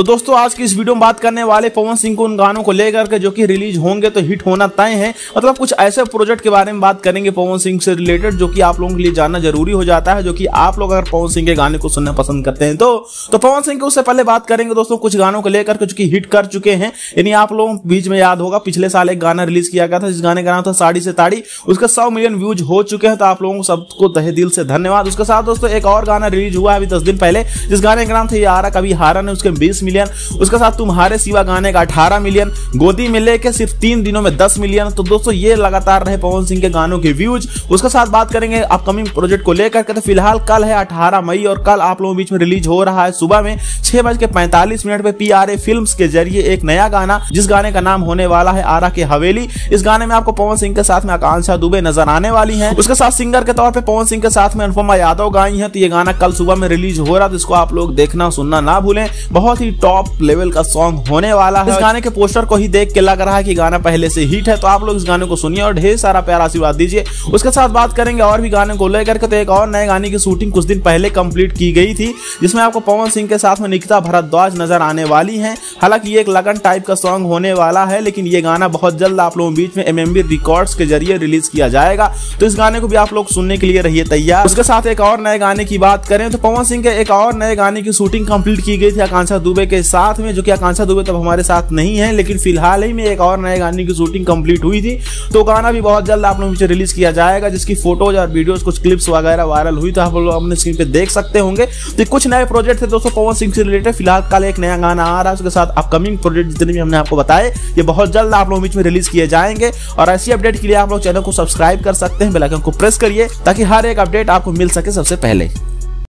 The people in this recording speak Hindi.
तो दोस्तों आज की इस वीडियो में बात करने वाले पवन सिंह को उन गानों को लेकर के जो कि रिलीज होंगे तो हिट होना तय है। मतलब कुछ ऐसे प्रोजेक्ट के बारे में बात करेंगे पवन सिंह से रिलेटेड जो कि आप लोगों के लिए जानना जरूरी हो जाता है। जो कि आप लोग अगर पवन सिंह के गाने को सुनना पसंद करते हैं तो पवन सिंह के उससे पहले बात करेंगे दोस्तों कुछ गानों को लेकर के जो कि हिट कर चुके हैं। यानी आप लोगों बीच में याद होगा पिछले साल एक गाना रिलीज किया गया था जिस गाने का नाम था साड़ी से ताड़ी। उसका 100 मिलियन व्यूज हो चुके हैं, तो आप लोगों को सबको तहे दिल से धन्यवाद। उसके साथ दोस्तों एक और गाना रिलीज हुआ है अभी 10 दिन पहले जिस गाने का नाम था यारा कभी हारा ने, उसके 20 मिलियन। उसके साथ तुम्हारे सिवा गाने का 18 मिलियन, गोदी में लेके सिर्फ 3 दिनों में 10 मिलियन। तो दोस्तों ये लगातार रहे पवन सिंह के गानों के व्यूज। उसके साथ बात करेंगे अपकमिंग प्रोजेक्ट को लेकर के, तो फिलहाल कल है 18 मई और कल आप लोगों के बीच में रिलीज हो रहा है सुबह में 6:45 पे PRA फिल्म्स के जरिए एक नया गाना जिस गाने का नाम होने वाला है आरा की हवेली। इस गाने में आपको पवन सिंह के साथ में आकांक्षा दुबे नजर आने वाली हैं। उसके साथ सिंगर के तौर पे पवन सिंह के साथ में अनुपमा यादव गाई हैं। तो ये गाना कल सुबह में रिलीज हो रहा है, तो इसको आप लोग देखना सुनना ना भूलें। बहुत ही टॉप लेवल का सॉन्ग होने वाला है। इस गाने के पोस्टर को ही देख के लग रहा है कि गाना पहले से हिट है, तो आप लोग इस गाने को सुनिए और ढेर सारा प्यार आशीर्वाद दीजिए। उसके साथ बात करेंगे और भी गाने को लेकर के, तो एक और नए गाने की शूटिंग कुछ दिन पहले कंप्लीट की गई थी जिसमें आपको पवन सिंह के साथ में निकिता भारद्वाज नजर आने वाली हैं। हालांकि ये एक लगन टाइप का सॉन्ग होने वाला है, लेकिन ये गाना बहुत जल्द आप लोगों के बीच में MMB रिकॉर्ड्स के जरिए रिलीज किया जाएगा, तो इस गाने को भी आप लोग सुनने के लिए रहिए तैयार। उसके साथ एक और नए गाने की बात करें तो पवन सिंह के एक और नए गाने की शूटिंग कंप्लीट की गई थी आकांक्षा दुबे के साथ में, जो कि आकांक्षा दुबे तब हमारे साथ नहीं है, लेकिन फिलहाल ही में एक और नए गाने की शूटिंग कंप्लीट हुई थी। तो गाना भी बहुत जल्द आप लोगों के रिलीज किया जाएगा जिसकी फोटोज और वीडियोस कुछ क्लिप्स वगैरह वायरल हुई, तो आप लोग अपने स्क्रीन पे देख सकते होंगे। तो कुछ नए प्रोजेक्ट थे दोस्तों पवन सिंह से रिलेटेड। फिलहाल कल एक नया गाना आ रहा है, उसके साथ अपकमिंग प्रोजेक्ट जितने भी हमने आपको बताए ये बहुत जल्द आप लोगों के बीच में रिलीज किए जाएंगे। और ऐसी अपडेट के लिए आप लोग चैनल को सब्सक्राइब कर सकते हैं, बेल आइकन को प्रेस करिए ताकि हर एक अपडेट आपको मिल सके सबसे पहले।